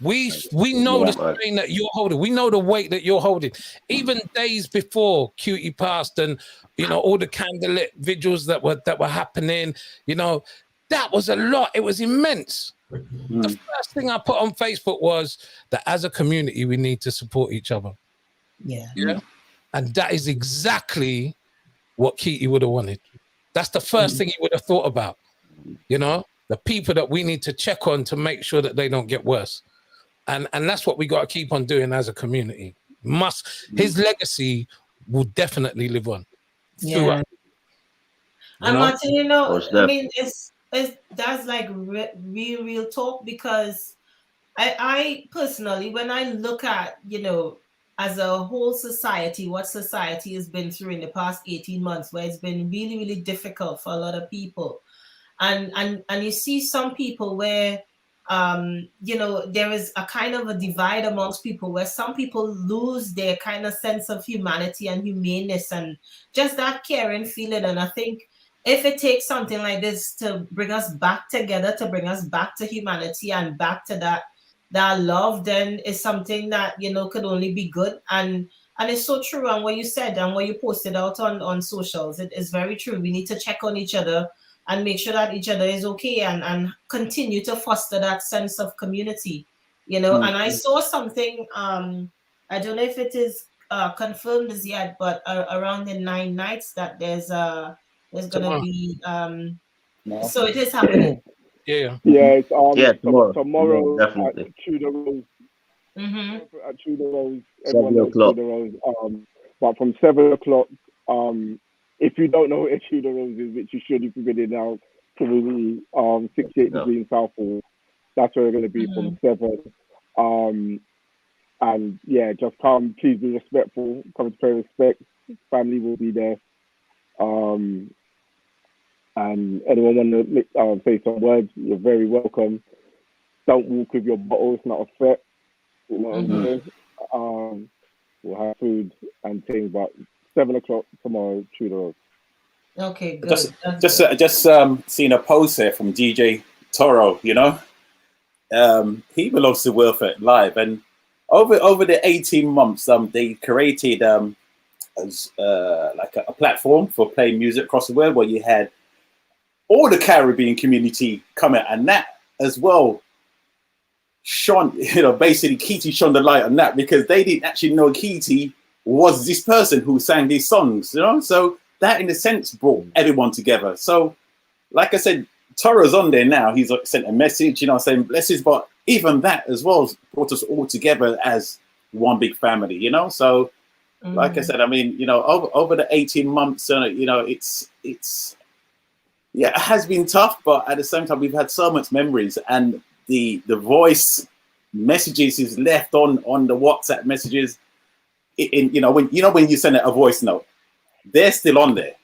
We know the strain that you're holding. We know the weight that you're holding. Even days before Keety passed, and you know all the candlelit vigils that were happening. You know, that was a lot. It was immense. The first thing I put on Facebook was that as a community we need to support each other. Yeah, and that is exactly what Keety would have wanted. That's the first thing he would have thought about. You know, the people that we need to check on to make sure that they don't get worse. And that's what we got to keep on doing as a community. His legacy will definitely live on. Yeah. And Martin, you know, I mean, that's like real talk, because I personally, when I look at, you know, as a whole society, what society has been through in the past 18 months, where it's been really, really difficult for a lot of people. And you see some people where, you know, there is a kind of a divide amongst people where some people lose their kind of sense of humanity and humaneness and just that caring feeling. And I think if it takes something like this to bring us back together, to bring us back to humanity and back to that love, then it's something that, you know, could only be good. And it's so true. And what you said and what you posted out on socials, it is very true. We need to check on each other and make sure that each other is okay, and continue to foster that sense of community, you know. And I saw something, I don't know if it is confirmed as yet, but around the 9 nights that there's gonna be so it is happening. It's tomorrow definitely. at Tudor Rose. At Tudor Rose, 7 o'clock. Tudor Rose. But from 7 o'clock, if you don't know where Tudor Rose is, which you should, if you've been in our community, 68 degrees Southall, that's where we're going to be from 7. And yeah, just come, please be respectful, come to pay respect. Family will be there. And anyone want to say some words, you're very welcome. Don't walk with your bottle, it's not a threat. You know what I'm saying? We'll have food and things, but 7 o'clock tomorrow, Tudor Rose. Okay, good. Just seen a post here from DJ Toro. You know, he belongs to Welfare Live, and over the 18 months, they created like a platform for playing music across the world, where you had all the Caribbean community come out, and that as well shone. You know, basically Keety shone the light on that, because they didn't actually know Keety was this person who sang these songs, you know? So that, in a sense, brought everyone together. So, like I said, Toro's on there now. He's sent a message, you know, saying blessings, but even that as well brought us all together as one big family, you know? So, like I said, I mean, you know, over the 18 months, you know, it's yeah, it has been tough, but at the same time, we've had so much memories, and the voice messages is left on the WhatsApp messages. In when you send a voice note, they're still on there.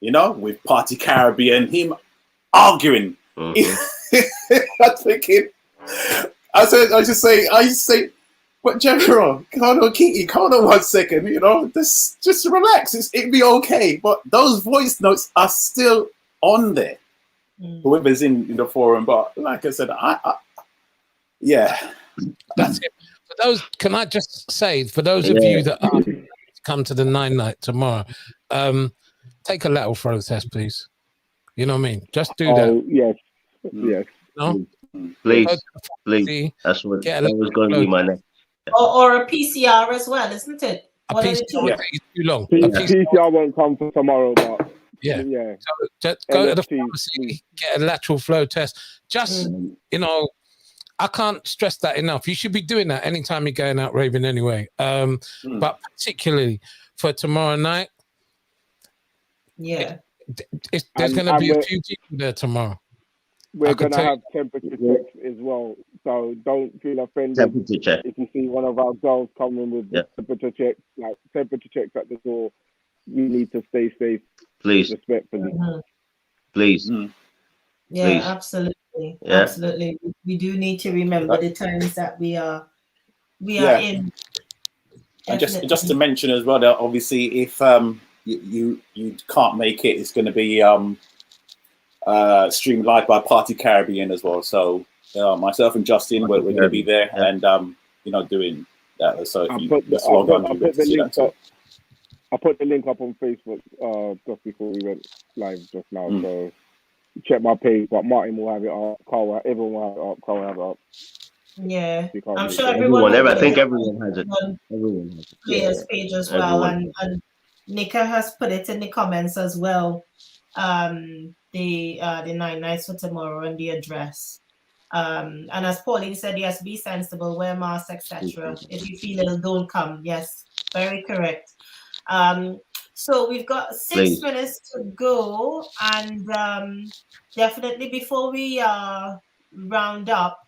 You know, with Party Caribbean, him arguing. I'm thinking, I used to say, but General, hold on, Keety, hold on 1 second. You know, just relax. It'll be okay. But those voice notes are still on there. Whoever's in the forum, but like I said, yeah, that's it. For those, can I just say, for those of you that are come to the 9 night tomorrow, take a lateral flow test, please. You know what I mean? Just do that. Yes, yes. No, please. That's what that was going to be my next. Or a PCR as well, isn't it? A PCR is too long. PCR won't come for tomorrow, but yeah. So just go to the pharmacy, get a lateral flow test. Just you know, I can't stress that enough. You should be doing that anytime you're going out raving anyway. But particularly for tomorrow night. Yeah. There's going to be a few people there tomorrow. We're going to have temperature checks as well. So don't feel offended if you see one of our girls coming with temperature checks, like temperature checks at the door. We need to stay safe, respectfully. Please. Yeah, please. Absolutely. Yeah. Absolutely. We do need to remember the times that we are in. And just to mention as well that obviously if you can't make it, it's going to be streamed live by Party Caribbean as well. So myself and Justin, we're going to be there and doing that. So if you just log on, you get to see that too. I put the link up on Facebook just before we went live just now. So check my page, but Martin will have it up. Carl, everyone will have it up. Carl will have it up. Yeah, I'm sure everyone. I think everyone has it. Everyone has it. Players page as well, and Nika has put it in the comments as well. The 9 nights for tomorrow and the address. And as Pauline said, yes, be sensible, wear masks, etc. If you feel ill, don't come. Yes, very correct. So we've got 6 minutes to go, and definitely before we round up,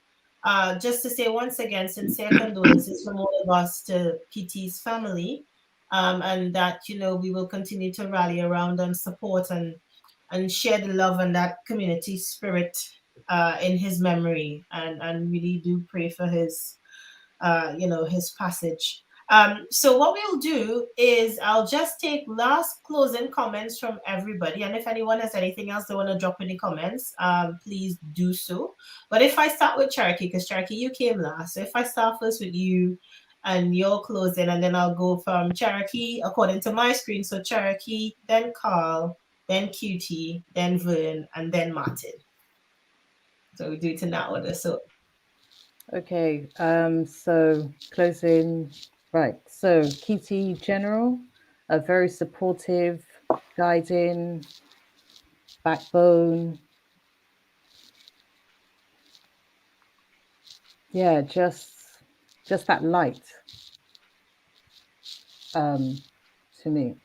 just to say once again, sincere condolences from all of us to Keety's family, and that we will continue to rally around and support and share the love and that community spirit in his memory, and really do pray for his his passage. So what we'll do is I'll just take last closing comments from everybody, and if anyone has anything else they want to drop in the comments, please do so. But if I start with Cherokee, because Cherokee, you came last, so if I start first with you and your closing, and then I'll go from Cherokee according to my screen. So Cherokee, then Carl, then Keety, then Vern, and then Martin. So we do it in that order. So okay, so closing. Right, so Keety General, a very supportive, guiding, backbone. Yeah, just that light to me.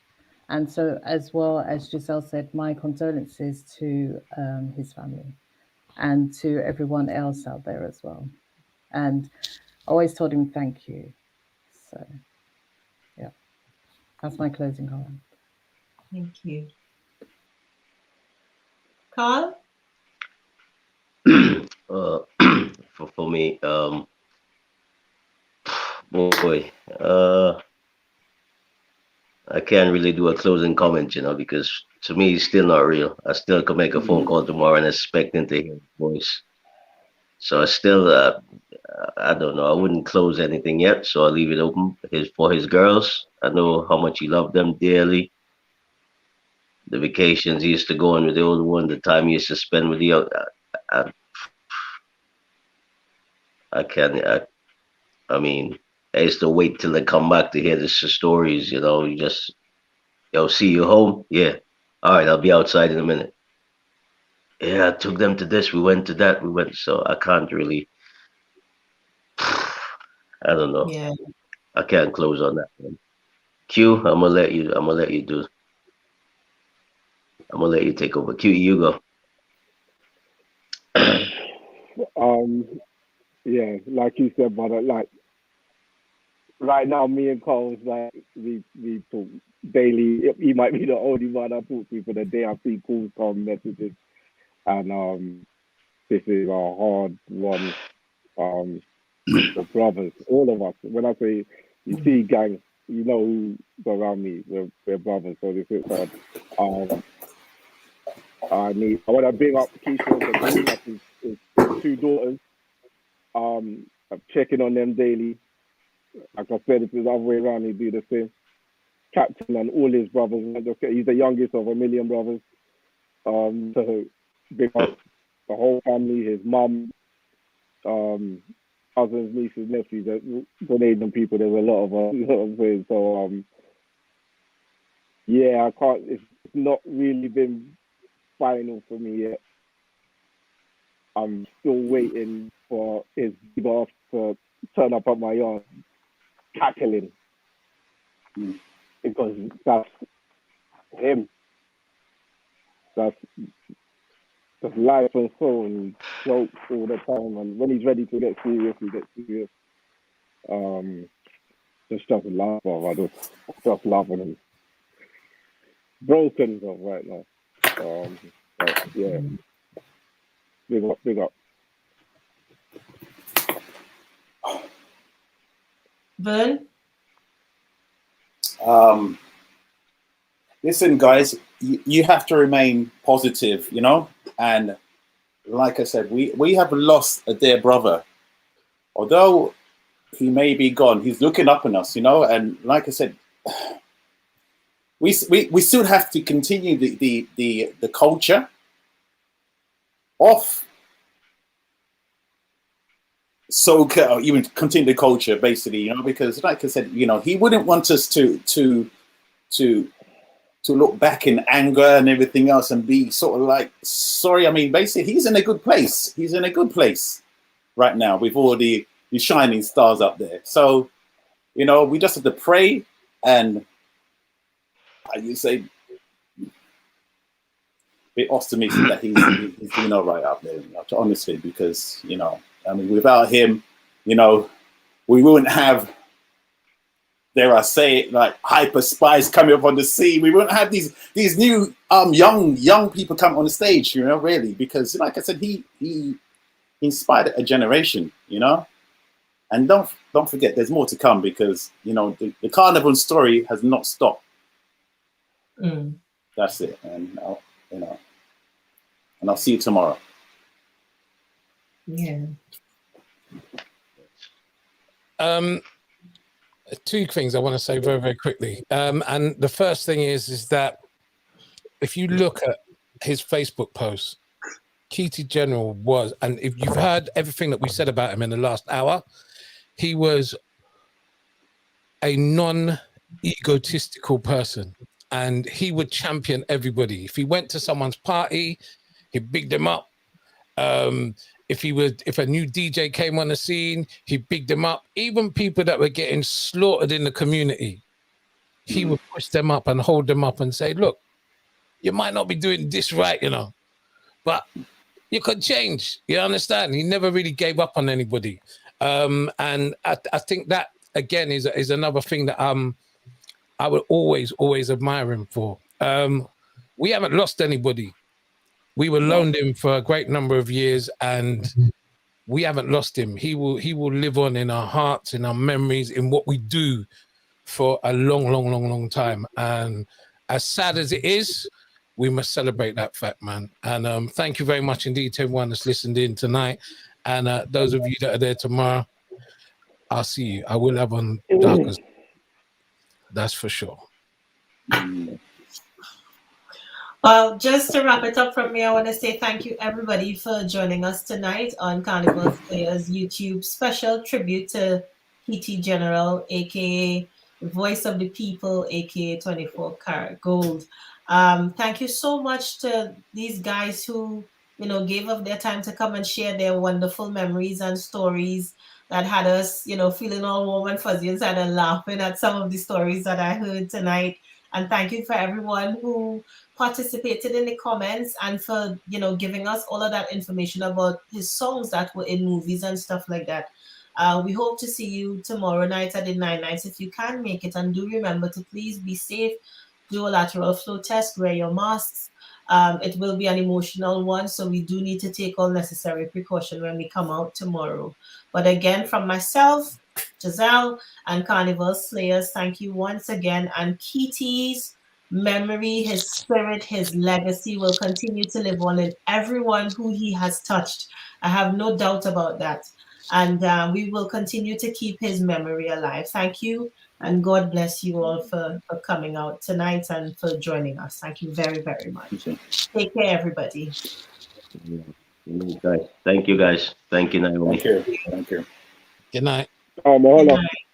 And so, as well as Giselle said, my condolences to his family and to everyone else out there as well. And I always told him thank you. So, yeah, that's my closing comment. Thank you. Carl? For me, boy, I can't really do a closing comment, because to me, it's still not real. I still could make a phone call tomorrow and expecting to hear his voice. So I still, I don't know. I wouldn't close anything yet, so I'll leave it open for his girls. I know how much he loved them dearly. The vacations he used to go on with the older one, the time he used to spend with the young, I mean, I used to wait till they come back to hear the stories. You know, you just, yo, see you home? Yeah. All right, I'll be outside in a minute. Yeah, I took them to this. We went to that. We went. So I can't really. I don't know. Yeah. I can't close on that one. Q, I'm gonna let you. I'm gonna let you do. I'm gonna let you take over. Q, you go. Yeah, like you said, brother. Like right now, me and Cole's like we talk daily. He might be the only one I talk to for the day. I see calls come messages, and this is a hard one. For brothers, all of us. When I say you see gang, you know who's around me. We're brothers, so this is hard. Um, I want to bring up Keisha because he has his two daughters. I'm checking on them daily. Like I said, if it's the other way around, he'd do the same. Captain and all his brothers. He's the youngest of a million brothers. So big up the whole family, his mum, cousins, nieces, nephews, Grenadian people. There's a lot of us. You know what I'm saying? So yeah, I can't. It's not really been final for me yet. I'm still waiting for his boss to turn up at my yard, cackling, because that's him. That's life and soul, and he jokes all the time. And when he's ready to get serious, he gets serious. Just laugh off. I just laugh at him. Broken stuff right now. But yeah. Big up. Vern? Listen, guys, you have to remain positive, you know? And like I said, we have lost a dear brother. Although he may be gone, he's looking up on us, you know? And like I said, we still have to continue the culture of soca, or even continue the culture, basically, you know, because like I said, you know, he wouldn't want us to look back in anger and everything else and be sort of like sorry. I mean, basically, he's in a good place. He's in a good place right now with all the shining stars up there. So, you know, we just have to pray and you say be optimistic that he's doing all right up there, you know, honestly, because, you know, I mean, without him, you know, we wouldn't have, dare I say it, like hyper spies coming up on the scene. We wouldn't have these new young people come on the stage, you know, really, because like I said, he inspired a generation, you know. And don't forget, there's more to come, because, you know, the carnival story has not stopped. That's it, and you know, and I'll see you tomorrow. Yeah. Two things I want to say very, very quickly. And the first thing is that if you look at his Facebook post, Keety General was, and if you've heard everything that we said about him in the last hour, he was a non-egotistical person, and he would champion everybody. If he went to someone's party, he bigged them up. If a new DJ came on the scene, he bigged them up. Even people that were getting slaughtered in the community, he would push them up and hold them up and say, look, you might not be doing this right, you know, but you could change. You understand? He never really gave up on anybody. And I think that, again, is another thing that I would always admire him for. We haven't lost anybody. We were loaned him for a great number of years, and we haven't lost him. He will live on in our hearts, in our memories, in what we do for a long time. And as sad as it is, we must celebrate that fact, man. And thank you very much indeed to everyone that's listened in tonight. And those of you that are there tomorrow, I'll see you. I will have on Darkers. That's for sure. Well, just to wrap it up from me, I want to say thank you, everybody, for joining us tonight on Carnival Players YouTube special tribute to Keety General, aka the Voice of the People, aka 24 Karat Gold. Thank you so much to these guys who, you know, gave up their time to come and share their wonderful memories and stories that had us, you know, feeling all warm and fuzzy inside and laughing at some of the stories that I heard tonight. And thank you for everyone who participated in the comments and for, you know, giving us all of that information about his songs that were in movies and stuff like that. We hope to see you tomorrow night at the 9 nights if you can make it. And do remember to please be safe, do a lateral flow test, wear your masks. It will be an emotional one, so we do need to take all necessary precaution when we come out tomorrow. But again, from myself, Giselle, and Carnival Slayers, thank you once again. And Keety's memory, his spirit, his legacy will continue to live on in everyone who he has touched. I have no doubt about that. And we will continue to keep his memory alive. Thank you. And God bless you all for coming out tonight and for joining us. Thank you very, very much. Take care, everybody. Thank you, guys. Thank you, Naomi. Thank you. Thank you. Good night. Hold Good on. night.